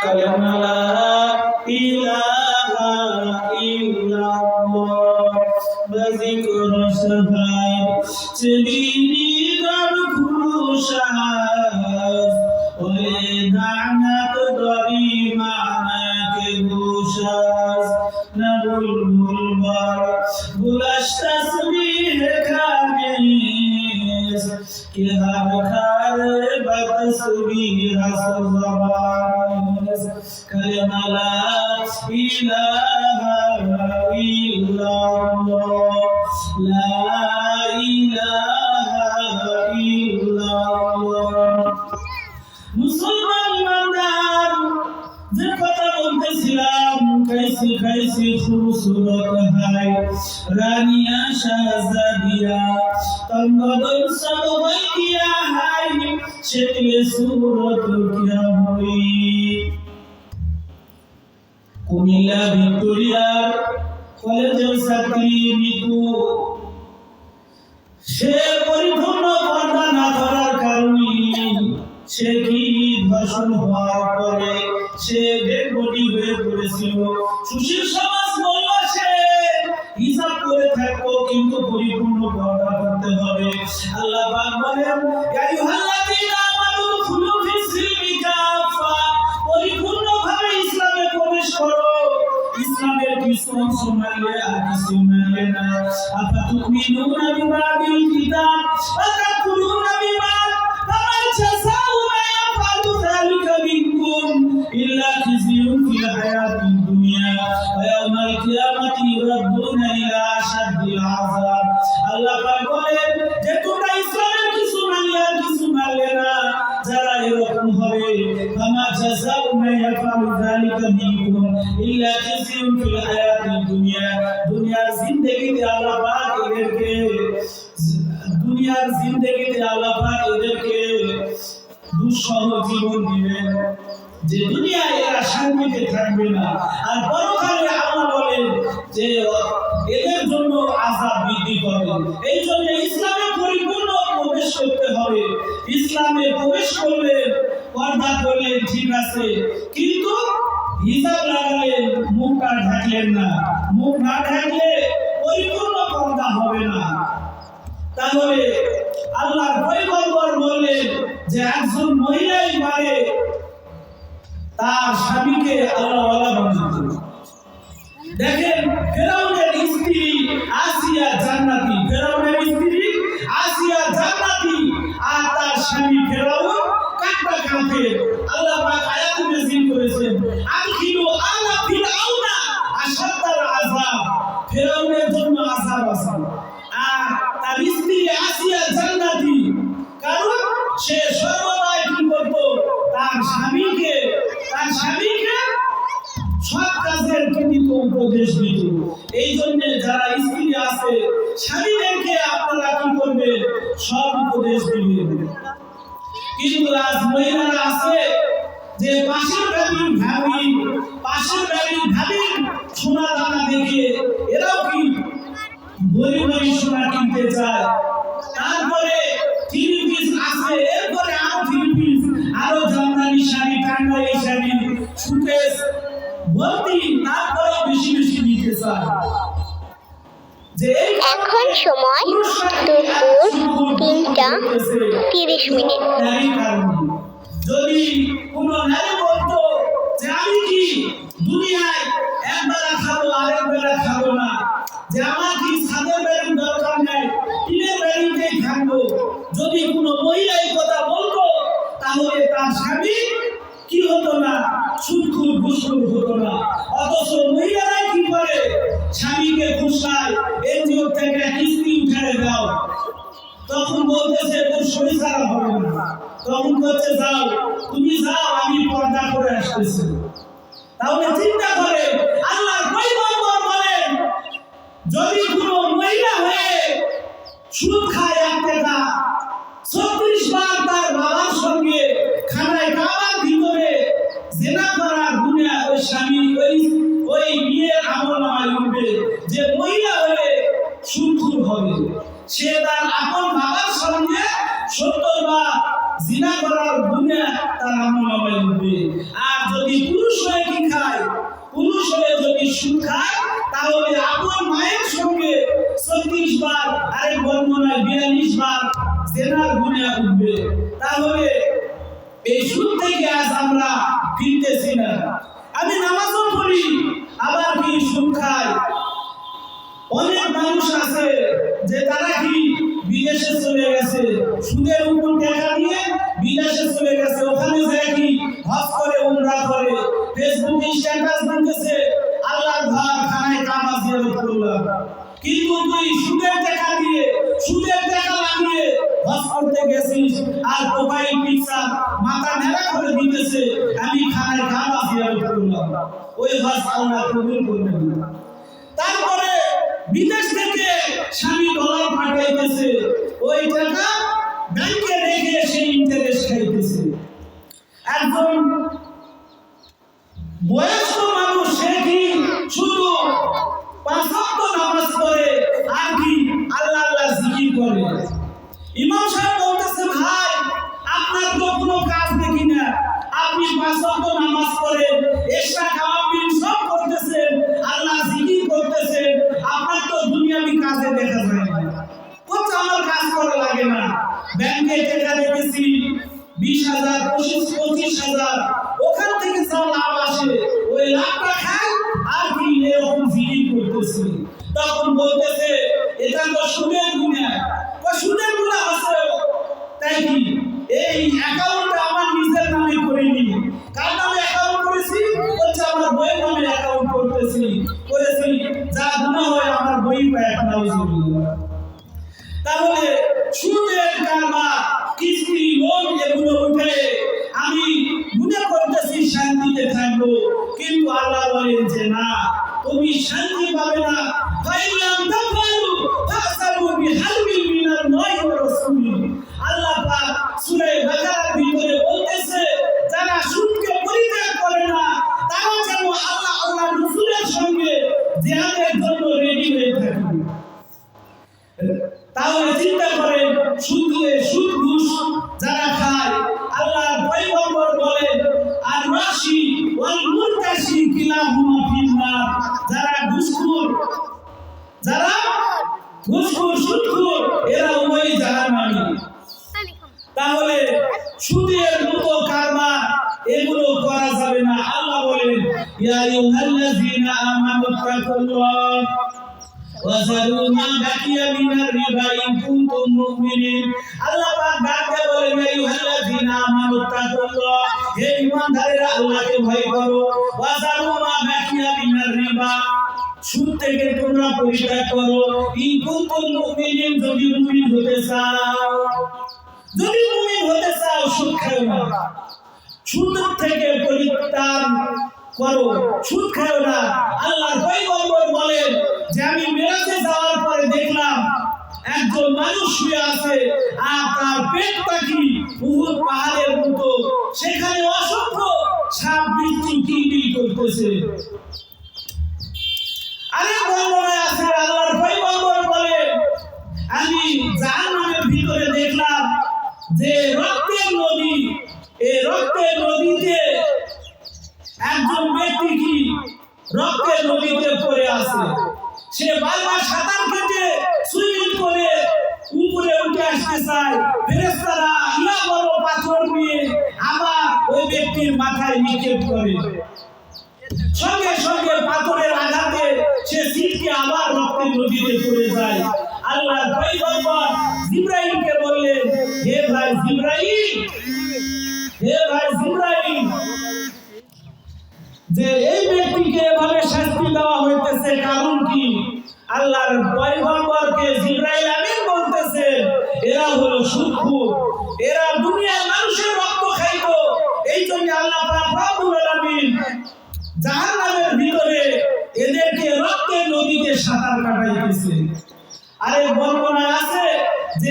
কালেমা লা ইলাহা ইল্লাল্লাহ বাজিকর সাহাব চেবিনি গান খুশাস ওলে দানাত দরি মানাকে খুশাস নাবুল বুলবার বুলাশ তসবিহ খামিস কি হার খার বতসবিহ সজবানিস কালেমা লা ইলাহা ইল্লাল্লাহ লা ইলাহা ইল্লাল্লাহ মুসলমান ইমানদার যে কথা বলতেছিলাম कैसी खूबसूरत है रानिया शहजादिया तंगदल सब किया है शक्ल सूरत क्या हुई कुमिल्ला विक्टोरिया কলেজের ছাত্রী মিতু সে পরিপূর্ণ পর্দা না করার কারণে সে কি ধর্ষণ হওয়ার পরে সে ডেডবডি হয়ে পড়েছিল। সুশীল সমাজ বলল সে হিসাব করে থাকবো কিন্তু পরিপূর্ণ পর্দা করতে হবে। আল্লাহ পাক বলেন ইয়া আইয়ুহাল্লাযীনা আমানু দুখুলু ফিস সিলমি কাফা, পরিপূর্ণভাবে ইসলামে প্রবেশ করো। ইসলামের কিছু অংশ মানলে আর কিছু মানলে না। আফাতুমিনুনা বিবাদিল কিতাব ওয়া তাকুলুনা বিবাদ ফামান জাযাউ মা ইয়াফআলু যালিকা মিনকুম ইল্লা খিজিয়ুন ফিল হায়াতিদ দুনিয়া ওয়া ইয়াওমাল কিয়ামাতি ইউরাদ্দুনা ইলা আশাদ্দিল আযাব। আল্লাহ পাক বলেন যে তোমরা ইসলামের কিছু মানলে আর কিছু মানলে না, যারা এরকম হবে ফামা জাযাউ মা ইয়াফআলু যালিকা মিনকুম ইল্লা খিজিয়ুন ফিল হায়াতিদ দুনিয়া, দুনিয়ার জিন্দেগিতে আল্লাহ পাক এদেরকে দুঃসহ জীবন দিবেন, যে দুনিয়ায় এরা শান্তিতে থাকবে না। আর পরকালে আল্লাহ বলেন যে এদের জন্য আযাব বৃদ্ধি করবেন। এই জন্য ইসলামে পরিপূর্ণ প্রবেশ করতে হবে। ইসলামে প্রবেশ করলে পর্দা করলে ঠিক আছে, কিন্তু হিজাব লাগালেন, মুখটা ঢাকলেন না, মুখ না ঢাকলে পরিপূর্ণ পর্দা হবে না। তাহলে আল্লাহর পয়গম্বর বললেন যে একজন মহিলাই পারে তার স্বামীকে আল্লাহওয়ালা বানাতে। দেখেন ফেরাউনের স্ত্রী আসিয়া জান্নাতি, ফেরাউনের স্ত্রী আসিয়া জান্নাতি আর তার স্বামী ফেরাউন কাটা কাফের। আল্লাহ পাক আয়াতে নাযিল করেছেন আখিলু আলা ফিরআউনা আশাদ্দাল আযাব, ফেরাউনের জন্য আযাব আছে। আর তার স্ত্রী আসিয়া জান্নাতি, কারণ সে সর্বদাই কি করত, তার স্বামীকে সব কাজের কিন্তু উপদেশ দিত। এই জন্য যারা স্ত্রী আছে স্বামীদেরকে আপনারা কি করবেন, সব উপদেশ দিবেন। কিন্তু আজ মহিলারা আছে যে পাশের বাড়ির ভাবি সোনা দানা দেখে এরাও কি গরিব সোনা কিনতে চায়। তারপরে থ্রি পিস আছে, এরপরে আরো থ্রি পিস, আরো জামদানি শাড়ি, টাঙ্গাইল শাড়ি, সুকেস ভর্তি, তারপরে বেশি বেশি নিতে চায়। যে এখন সময় দুপুর 3:30। যদি কোনো নারী বলতো যে আমি কি দুনিয়ায় একবেলা খাবো আরেক বেলা খাবো না, যে আমার কি ছাদের বাড়ির দরকার নেই, টিনের বাড়িতেই থাকবো, যদি কোনো মহিলা এই কথা বলতো তাহলে তার স্বামী কি হতো না, সুদখোর ঘুষখোর হতো না। অথচ মহিলারাই কি করে, স্বামীকে ঘুষায়, এনজিও থেকে কিস্তি উঠায় দাও, তখন বলতেছে তোর শরীর খারাপ হবে না, তখন বলছে যাও তুমি যাও আমি পর্দা করে আসতেছি। তাহলে চিন্তা করে আল্লাহর পয়গম্বর বলেন যদি কোনো মহিলা হয়ে সুদ খায় 1 টাকা 36 বার তার বাবার সঙ্গে খানায় কাবার ভিতরে জিনা করার গুনাহ ওই স্বামী ওই মেয়ের আমলনামায় উঠবে। যে মহিলা হয়ে সুদখোর হবে সে তার আপন বাবার সঙ্গে 70 বার জিনা করার গুনাহ এই সুদ থেকে আজ আমরা ফিরতেছি না। আমি নামাজও পড়ি, আবার কি সুদ খাই। অনেক মানুষ আছে যে তারা কি বিদেশে চলে গেছে, সুদের উপর টাকা দিয়ে বিদেশে চলে গেছে, ওখানে যায় কি হজ করে, উমরা করে, ফেসবুকে স্ট্যাটাস দিতেছে আল্লাহর ঘর খানায় কাবা জিয়ারত করলাম। কিন্তু তুই সুদের টাকা দিয়ে, সুদের টাকা লাগিয়ে হজ করতে গেছিস, আর প্রোফাইল পিকচার মাথা নেড়া করে দিতেছে আমি খানায় কাবা জিয়ারত করলাম। ওই হজ আল্লাহ কবুল করবেন না। তারপরে বিদেশ থেকে স্বামী ডলার পাঠাইতেছে, ওই টাকা ব্যাংকে রেখে সেই ইন্টারেস্ট খাইতেছে। একজন বয়স্ক মানুষ, সে কি শুধু 5 ওয়াক্ত নামাজ পড়ে আর কি আল্লাহ আল্লাহ জিকির করে। ইমাম সাহেব বলতেছে, ভাই আপনার তো কোনো কাজ দেখি না, আপনি 5 ওয়াক্ত নামাজ পড়েন, এক্সট্রা খাওয়া পিন সব করতেছেন, আল্লাহ জিকির করতেছেন, আপনার তো দুনিয়াবি কাজে দেখা যায় না। কোথা আমার কাজ করা লাগে না, ব্যাংকে টাকা রেখেছি 20,000 25,000, ওখান থেকে যা লাভ আসে ওই লাভটা খাই আর কি এরকম জিকির করতেছি। তখন বলতেছে এটা তো সুদের গুনাহ। সুদের গুনাহ আছে তাই কি এই অ্যাকাউন্টটা আমার নিজের নামে করিনি, কার নামে অ্যাকাউন্ট করেছি? বলছে আমার বইয়ের নামে অ্যাকাউন্ট করেছি, যা গুনাহ হয় আমার বই পায় না। তাহলে সুদের কারবার, কিস্তি, লোন এগুলো উঠে আমি মনে করতেছি শান্তিতে থাকবো, কিন্তু আল্লাহ বলেন যে না, তুমি শান্তি পাবে না। ফাইলাম তাফালু ফাসালু বিহালবিল মিনাল্লাহি ওয়া রাসূলি। আল্লাহ পাক সূরা বাকারার ভিতরে বলতেছে যারা সুদকে পরিত্যাগ করে না তারা যেন আল্লাহ আল্লাহর রাসূলের সঙ্গে জিহাদের জন্য রেডি হয়ে থাকে। তাহলে চিন্তা করেন, সুদ ঘুষ যারা খায়, আল্লাহর পয়গম্বর বলেন আর রাশি ওয়াল মুরতাশি কিলাহুমা ফিন্নার। যারা ঘুষখোর, সুদখোর, এরা উভয়ই জাহান্নামী। তাহলে সুদের মতো কারবার এগুলো করা যাবে না। আল্লাহ বলেন ইয়া আইয়ুহাল্লাযীনা আমানুত্তাকুল্লাহ ওয়াযারু মা বাকিয়া মিনার রিবা ইন কুনতুম মুমিনিন। আল্লাহ পাক ডাকে বলেন ইয়া আইয়ুহাল্লাযীনা আমানুত্তাকুল্লাহ, হে ঈমানদারেরা আল্লাহকে ভয় করো। ওয়াযারু মা বাকিয়া মিনার রিবা, সুদ থেকে তোমরা পরিত্যাগ করো। ইন কুনতুম মুমিনিন, যদি মুমিন হতে চাও, যদি মুমিন হতে চাও সুদ খাও না, সুদ থেকে পরিত্যাগ করো, সুদ খাও না। আল্লাহর পয়গম্বর বলেন যে আমি মেরাজে যাওয়ার পরে দেখলাম একজন মানুষ শুয়ে আছে আর তার পেটটা কি উহুদ পাহাড়ের মতো, সেখানে অসংখ্য সাপ বিচ্ছু কিলবিল করতেছে। আরেক বর্ণনায় আছে আল্লাহর পয়গম্বর বলেন আমি জাহান্নামের ভিতরে দেখলাম যে রক্তের নদী, এই রক্তের নদীতে একজন ব্যক্তি কি রক্তের নদীতে পড়ে আছে। সে বারবার সাঁতার কেটে সুইমিং করে উপরে উঠে আসতে চায়, ফেরেশতারা ইয়া বড় পাথর নিয়ে আবার ওই ব্যক্তির মাথায় নিক্ষেপ করে। সঙ্গে সঙ্গে পাথরের আঘাতে সে ছিটকে আবার রক্তের নদীতে পড়ে যায়। আল্লাহর পয়গম্বর জিবরাইলকে বললেন, হে ভাই জিবরাইল, যে এই ব্যক্তিকে এভাবে শাস্তি দেওয়া হইতেছে কারণ কি? আল্লাহর পয়গম্বরকে জিবরাইল আমিন বলতেছে এরা হলো সুদখোর, এরা দুনিয়ার মানুষের রক্ত খাইতো। এই জন্য আল্লাহ পাক রব্বুল আলামিন জাহান্নামের ভিতরে এদেরকে রক্তের নদীতে সাঁতার কাটাইতেছে। আরে বর্ণনা আছে যে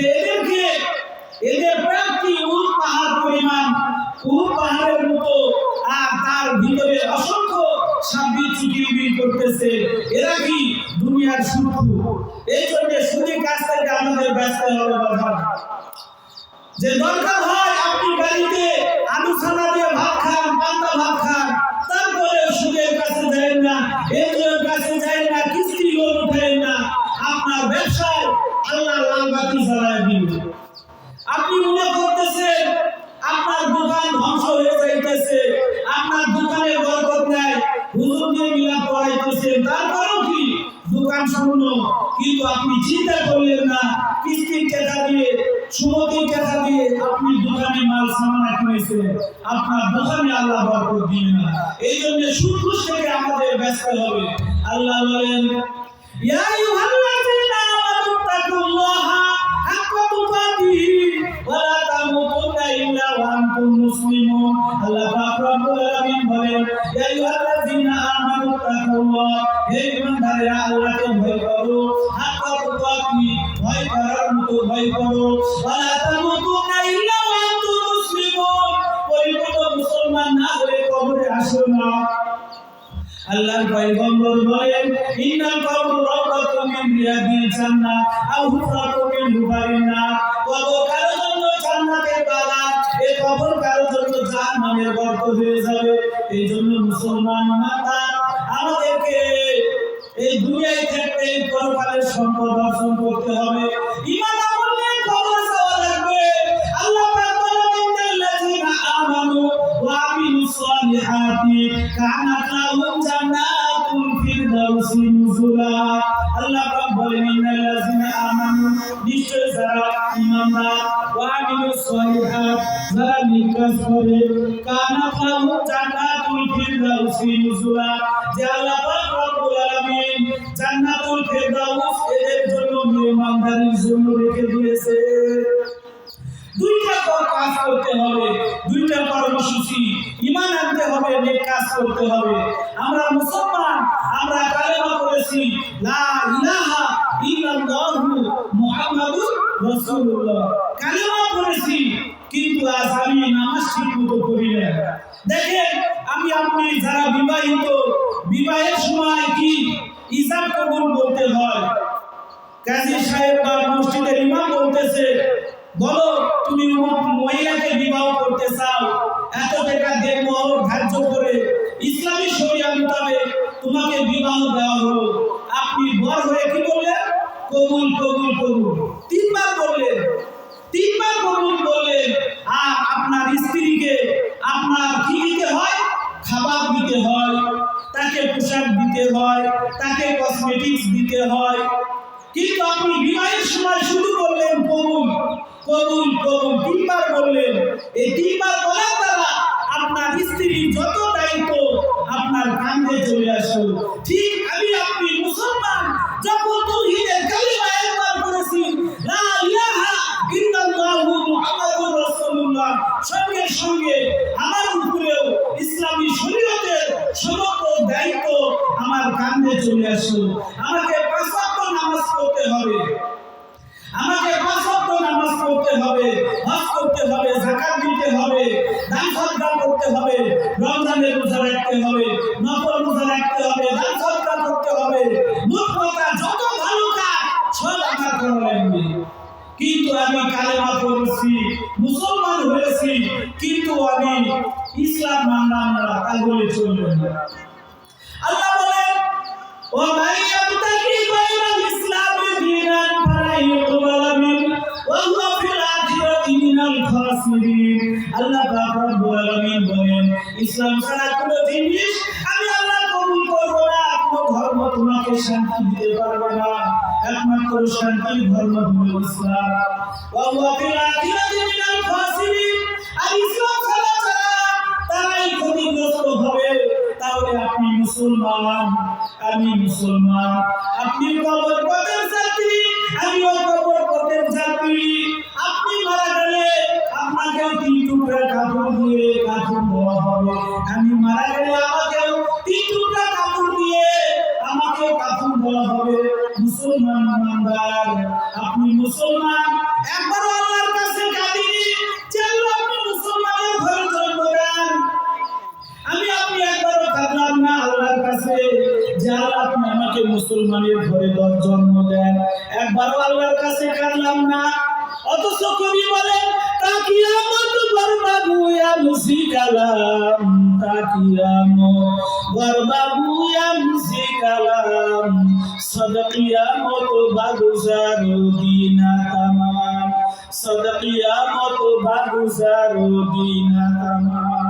এদের প্রাপ্তি উহুদ পাহাড় পরিমাণ, উহুদ পাহাড়ের মতো, আর তার ভিতরে অসংখ্য সাবিত কিলবিল করতেছে। এরা কি দুনিয়ার সুদখোর। এই জন্য সুদের কাছ থেকে আমাদের ব্যস্ত হবে বাবা। যে দরকার হয় আপনি বাড়িতে আলু ছানা দিয়ে ভাত খান, পান্তা ভাত খান, তারপরে সুদের কাছে যায় না, এনজিওর কাছে যায় না, কিস্তি লোন উঠায় না, আপনার ব্যবসায় আল্লাহ লাল বাতি জ্বালায় দিবে। আপনি মনে করতেছেন আপনার দোকান সুমতির টাকা দিয়ে আপনি দোকানে মাল সামান কিনেছেন, আপনার দোকানে আল্লাহ বরকত দিবে না। এই জন্য সুদ ঘুষ থেকে আমাদের ব্যস্ত হবে। আল্লাহ বলেন, ইয়া আইয়ুহাল্লাযীনা আমানু তাকুল্লাহা হাক্কা তুকাতিহি ওয়া লা তামুতুন্না ইল্লা ওয়া আনতুম মুসলিমুন। আল্লাহ পাক রব্বুল আলামিন বলেন, ইয়া আইয়ুহাল্লাযীনা আমানু তাকুল্লাহ, হে ঈমানদারেরা আল্লাহকে ভয় করো, হাক্কা তুকাতিহি, ভয় করার মতো ভয় করো, ওয়া লা তামুতুন্না ইল্লা ওয়া আনতুম মুসলিমুন, পরিপূর্ণ মুসলমান না হয়ে কবরে আসো না। আল্লাহর পয়গম্বর বলেন, ইন্নাল কবর রাওদাতুম মিন রিয়াদিল জান্নাহ আও হুফরাতুম মিন হুবারিন নার। কবর কারো জন্য জান্নাতের বাগান, এই কবর কারো জন্য জাহান্নামের গর্ত হয়ে যাবে। এই জন্য মুসলমান মাতা আমাদেরকে এই দুনিয়ায় থাকতে এই পরকালের সম্পদ অর্জন করতে হবে। ঈমান আমলে কবর যাওয়া লাগবে। আল্লাহ পাক বলেন, ইন্নাল্লাযীনা আমানু ওয়া আমিলুস সালিহাতি কানাত লাহুম জান্নাতুল ফিরদাউসি নুজুলা। আল্লাহ পাক বলেন, ইন্নাল্লাযীনা আমানু, নিশ্চয় যারা ঈমানদার, ওয়া আমিলুস সালিহাত, যারা নেক কাজ করে, কানাত লাহুম জান্নাতুল ফিরদাউসি নুজুলা, যে আল্লাহ পাক রব্বুল আলামিন জান্নাতুল ফিরদাউস এদের জন্য মেহমানদারির জন্য রেখে দিয়েছে। দুইটা কাজ করতে হবে, দুইটা কর্মসূচি, ঈমান আনতে হবে, নেক কাজ করতে হবে। আমরা মুসলমান, আমরা কালেমা পড়েছি, লা ইলাহা ইল্লাল্লাহু মুহাম্মাদুর রাসূলুল্লাহ, কালেমা পড়েছি, কিন্তু আজ আমি নামাজ ঠিকমতো পড়ি না। দেখেন, আমি আপনি যারা বিবাহিত, বিবাহের সময় কি ইজাব কবুল বলতে হয়। কাজী সাহেব বা মসজিদের ইমাম বলতেছে, বলো তুমি মহিলাকে বিবাহ করতে চাও, এত টাকা দেব ধার্য করে ইসলামী শরিয়া মোতাবেক তোমাকে বিবাহ দেওয়া হলো। আপনি বর হয়ে কি বললেন? কবুল কবুল কবুল, তিনবার বললেন, তিনবার কবুল বললেন। আর আপনার স্ত্রীকে আপনার কি দিতে হয়? খাবার দিতে হয়, তাকে পোশাক দিতে হয়, তাকে কসমেটিক্স দিতে হয়। কিন্তু আপনি বিবাহের সময় শুধু বললেন কবুল কবুল কবুল, তিনবার বললেন। এই তিনবার বলার দ্বারা আপনার স্ত্রীর যত দায়িত্ব আপনার কাঁধে চলে আসলো। ঠিক আমি আপনি মুসলমান যখন তাওহীদের কালিমা একবার পড়েছি, লা ইলাহা ইল্লাল্লাহু মুহাম্মাদুর রাসূলুল্লাহ, সঙ্গে সঙ্গে আমার উপরেও ইসলামী শরীয়তের সমস্ত দায়িত্ব আমার কাঁধে চলে আসলো। আমাকে 5 ওয়াক্ত নামাজ পড়তে হবে, আমাকে 5 ওয়াক্ত নামাজ পড়তে হবে, হজ করতে হবে, যাকাত দিতে হবে, দান সদকা করতে হবে, রমজানের রোজা রাখতে হবে, নফল রোজা রাখতে হবে, দান সদকা করতে হবে। মোট কথা যত ভালো কাজ সব আমার করা লাগবে। কিন্তু আমি কালেমা পড়েছি, মুসলমান হয়েছি, কিন্তু আমি ইসলাম মানলাম না, তাহলে চলবে না। আল্লাহ বলেন, ও ভাই আবতাকি গায়রাল ইসলামি দীনান ফালা ইউকবাল মিন ওয়া হুয়া ফিল আখিরাতি মিনাল খাসিরিন। আল্লাহ পাক রব্বুল আলামিন বলেন, ইসলাম ছাড়া কোনো জিনিস আমি আল্লাহ কবুল করব না। কোনো ধর্ম তোমাকে শান্তি দিতে পারবে না, একমাত্র শান্তির ধর্ম হলো ইসলাম। ওয়া হুয়া ফিল আখিরাতি মিনাল খাসিরিন। আর ইসলাম ছাড়া তারাই ক্ষতিগ্রস্ত হবে। তাহলে আপনি মুসলমান, আমি মুসলমান, আপনি কবর পথের যাত্রী, আমিও কবর পথের যাত্রী। আপনি মারা গেলে আপনাকে 3 টুকরা কাপড় দিয়ে কাফন দেওয়া হবে, আমি মারা গেলে আমাকেও 3 টুকরা কাপড় দিয়ে আমাকে কাফন দেওয়া হবে। মুসলমান ইমানদার, আপনি মুসলমান, একবার আল্লাহর কাছে কাঁদিনি যে আল্লাহ আপনি মুসলমানের ঘরে জন্ম দেন। আমি আপনি একবারও কাঁদলাম না আল্লাহর কাছে যে আল্লাহ আপনি আমাকে মুসলমানের ঘরে জন্ম দেন, একবারও আল্লাহর কাছে কাঁদলাম না। অথচ কবি বলেন, তাকিয়ামত বরবাবু ইয়া মুসিকালাম, তাকিয়ামত বরবাবু ইয়া মুসিকালাম, সদকিয়ামত বাগুজার দিনা তামাম, সদকিয়ামত বাগুজার দিনা তামাম।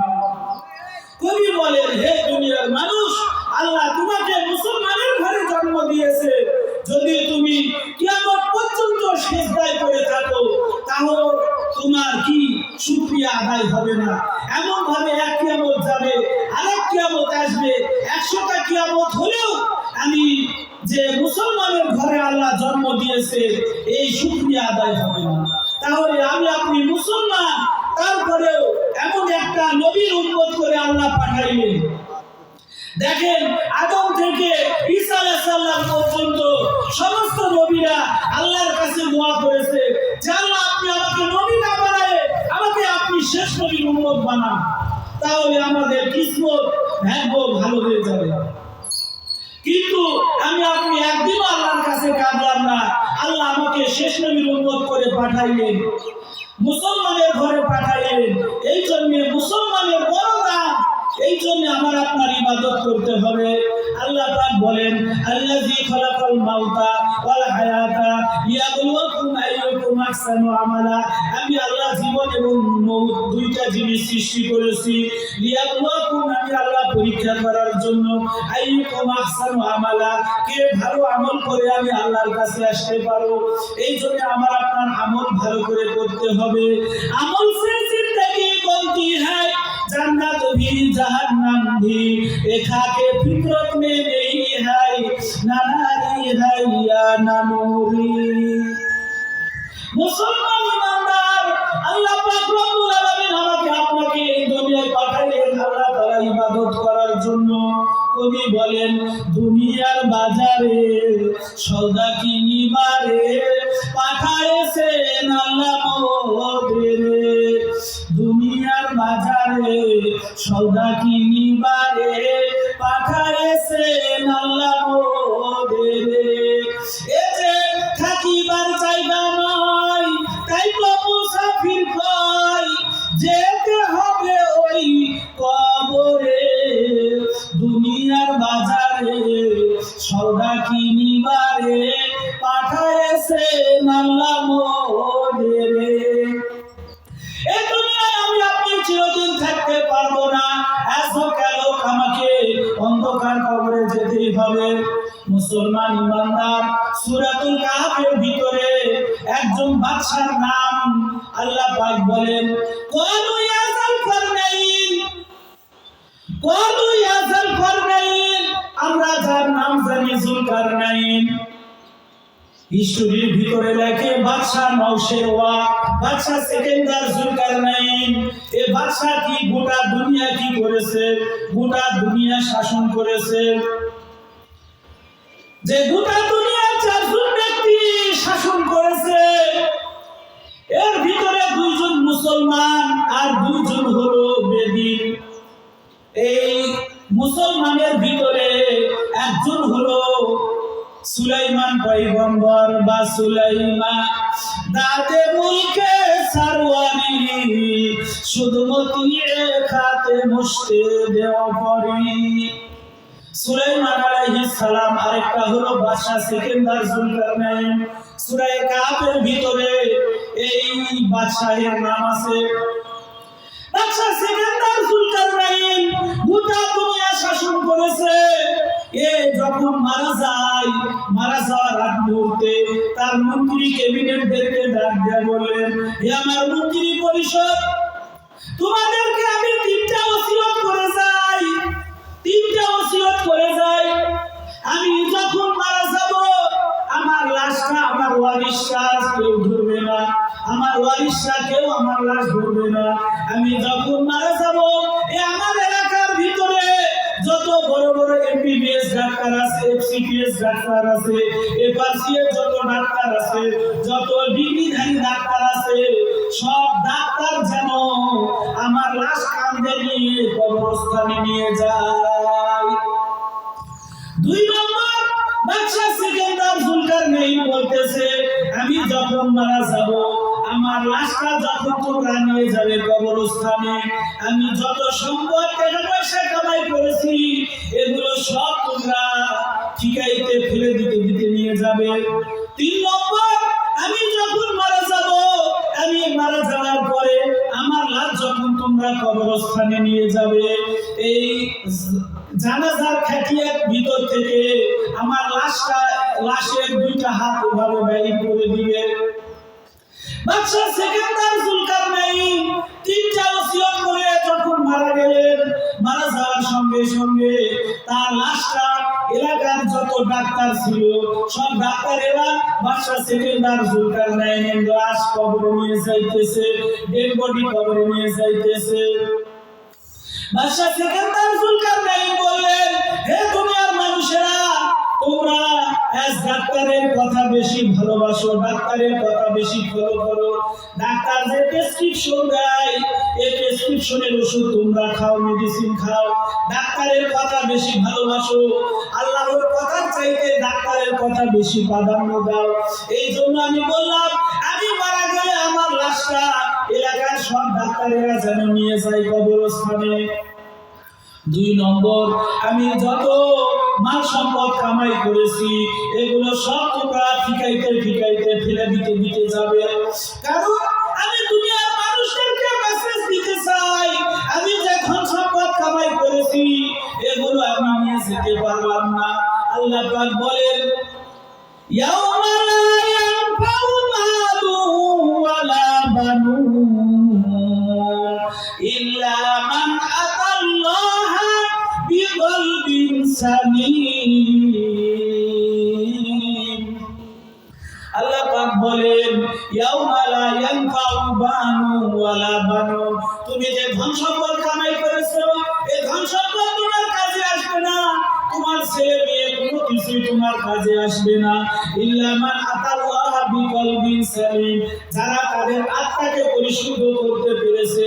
কবি বলেন, হে দুনিয়ার মানুষ, আল্লাহ তোমাকে মুসলমানের ঘরে জন্ম দিয়েছে। যদি তুমি কিয়ামত পর্যন্ত সিজদায় পড়ে থাকো, তাহলে শুকরিয়া আদায় হবে না। এমন ভাবে এক কিয়ামত যাবে, আরেক কিয়ামত আসবে, 100টা কিয়ামত হলেও আমি যে মুসলমানের ঘরে আল্লাহ জন্ম দিয়েছে এই শুকরিয়া আদায় হবে না। তাহলে আমি আপনি মুসলমান, তারপরেও এমন একটা নবীর উম্মত করে আল্লাহ পাঠাইলেন। দেখেন, আদম থেকে ঈসা আলাইহিস সালাম পর্যন্ত সমস্ত নবীরা আল্লাহর কাছে দোয়া করেছে যে আল্লাহ আপনি আমাকে নবী না বানায় আমাকে আপনি শেষ নবীর উম্মত বানান, তাহলে আমাদের কিসমত ভাগ্য ভালো হয়ে যাবে। কিন্তু আমি আপনি একদিনও আল্লাহর কাছে কাঁদলাম না, আল্লাহ আমাকে শেষ নবীর উম্মত করে পাঠাইলেন, মুসলমানের ঘরে পাঠাইলেন। এই জন্য মুসলমানের বড় দাম, এই জন্য আমার আপনার ইবাদত করতে হবে। আল্লাহ পাক বলেন, আল্লাযী খালাকাল মাউতা ওয়াল হায়াতা লিয়াবলুয়াকুম আইয়ুকুম আহসানু আমালা। আমি আল্লাহ জীবন এবং মওত দুইটা জিনিস সৃষ্টি করেছি। লিয়াবলুয়াকুম, আমি আল্লাহ পরীক্ষা করার জন্য। আইয়ুকুম আহসানু আমালা, কে ভালো আমল করে আমি আল্লাহর কাছে আসতে পারো। এই জন্য আমার আপনার আমল ভালো করে করতে হবে। আমল সে জিন্দেগি বলতি হ্যায়, जन्नत भी जहन्नम भी एक के फितरत में नहीं है, ना नारी है या ना नूरी। मुसलमान ईमानदार, अल्लाह पाक रब्बुल आलामीन আমাকে আপনাকে এই দুনিয়ায় পাঠাইলেন আল্লাহ তাআলা ইবাদত করার জন্য। কবি বলেন, দুনিয়ার বাজারে সওদা কিনিবারে পাঠাইছেন আল্লাহ মোদের। দুনিয়ার বাজারে সওদা কিনিবারে পাঠাইছেন আল্লাহ মোদের। এতে থাকিবার জায়গা নয়, তাই তো মুসাফির কয় যেতে হবে ওই কবরে। দুনিয়ার বাজারে সওদা কিনিবারে পাঠাইছেন আল্লাহ মোদের। এই দুনিয়ায় আমি আপনি চিরদিন থাকতে পারবো না, আজকালও আমাকে অন্ধকার কবরে যেতেই হবে। মুসলমান ইমানদার, সূরাতুল কাহফের ভিতরে একজন বাদশার নাম আল্লাহ পাক বলেন, ক্বালু ইয়া যালকারনাইন, ক্বালু ইয়া যালকারনাইন, আমরা যার নাম জানি যুলকারনাইন। হিস্ট্রির ভিতরে লেখে বাদশা নওশেরওয়া, বাদশা সেকেন্দার যুলকারনাইন। এই বাদশা কি গোটা দুনিয়া কি করেছে? গোটা দুনিয়া শাসন করেছে। যে গোটা দুনিয়া চারজন ব্যক্তি শাসন করেছে, এর ভিতরে দুইজন মুসলমান আর দুইজন হলো বেদিন। এই মুসলমানের ভিতরে একজন হলো সুলাইমান পয়গম্বর বা সুলাইমান, দাদে মুলকে সারওয়ারি, শুধুমতি খাতে মুশতে দেওয়া পরি। সুলাইমান আলাইহিস সালাম, আরেকটা হলো বাদশা সেকেন্দার যুলকারনাইন। সূরা কাহফের ভিতরে এই বাদশাহের নাম আছে। বাদশা সেকেন্দার যুলকারনাইন গোটা দুনিয়া শাসন করেছে। এ যখন মারা যায়, মারা যাওয়ার আগ মুহূর্তে তার মন্ত্রী ক্যাবিনেটদেরকে ডাক দিয়ে বললেন, হে আমার মন্ত্রী পরিষদ, তোমাদেরকে আমি তিনটা ওসিয়ত করে যাই, তিনটা ওসিয়ত করে যাই। আমি যখন মারা যাব, আমার লাশটা আমার ওয়ারিশরা কেউ ধরবে না, আমার ওয়ারিশরা কেউ আমার লাশ ধরবে না। আমি যখন মারা যাব, এই আমার এলাকার ভিতরে যত বড় বড় এমবিবিএস ডাক্তার আছে, এফসিপিএস ডাক্তার আছে, এফআরসিএস যত ডাক্তার আছে, যত ডিগ্রিধারী ডাক্তার আছে, সব ডাক্তার যেন আমার লাশ কাঁধে নিয়ে কবরস্থানে নিয়ে যায়। দুই নম্বর, বাদশা সেকেন্দার যুলকারনাইন বলতেছে, আমি যখন মারা যাব, আমার লাশটা যখন তোমরা নিয়ে যাবে কবরস্থানে, আমি যত সম্পদ টাকা পয়সা কামাই করেছি এগুলো সব তোমরা ঠিকাইতে ফেলে দিতে নিয়ে যাবে। তিন নম্বর, আমি যখন মারা যাব, আমি মারা যাওয়ার পরে আমার লাশ যখন তোমরা কবরস্থানে নিয়ে যাবে, এই জানাজার খাটিয়ার ভিতর থেকে আমার লাশের দুইটা হাত এভাবে বাইর করে দিবে। বাদশা সেকেন্দার জুলকারনাইন তিনটা ওসিয়ত করে যখন মারা গেলেন, মারা যাওয়ার সঙ্গে সঙ্গে তার লাশটা এলাকার যত ডাক্তার ছিল সব ডাক্তারেরা বাদশা সেকেন্দার জুলকারনাইনের লাশ কবরে নিয়ে যাইতেছে, ডেড বডি কবরে নিয়ে যাইতেছে। বাদশা সেকেন্দার জুলকারনাইন বললেন, হে দুনিয়ার মানুষেরা, তোমরা আজ ডাক্তারের কথা বেশি ভালোবাসো, ডাক্তারের কথা বেশি ফলো করো। ডাক্তার যে প্রেসক্রিপশন দেয় এই প্রেসক্রিপশনের ওষুধ তোমরা খাও, মেডিসিন খাও। ডাক্তারের কথা বেশি ভালোবাসো, আল্লাহর কথার চাইতে ডাক্তারের কথা বেশি প্রাধান্য দাও। এই জন্য আমি বললাম, আমি মারা গেলে আমার লাশটা এলাকার সব ডাক্তারেরা যেন নিয়ে যায় কবরস্থানে। 2 নম্বর, আমি যত মাল সম্পদ কামাই করেছি এগুলো সব তোমরা ফিকাইতে ফিকাইতে ফেলে দিতে যাবে। কারণ আমি দুনিয়ার মানুষদেরকে মেসেজ দিতে চাই, আমি যে ধন সম্পদ কামাই করেছি এগুলো আমি নিয়ে যেতে পারলাম না। আল্লাহ পাক বলেন, ইয়াউমা লা ইয়ানফাউ মালুন ওয়ালা বানুন ইল্লা মান আতাল্লাহা বিকলবিন সালিম। আল্লাহ পাক বলেন, ইয়াউমা লা ইয়ানফাউ মালুন ওয়ালা বানুন, তুমি যে ধন সম্পদ কামাই করেছো এই ধন সম্পদ তোমার কাজে আসবে না, তোমার ছেলে মেয়ে কোনো কিছু তোমার কাজে আসবে না। ইল্লা মান আতাল্লাহা বিকলবিন সালিম, যারা তাদের আত্মাকে পরিশুদ্ধ করতে পেরেছে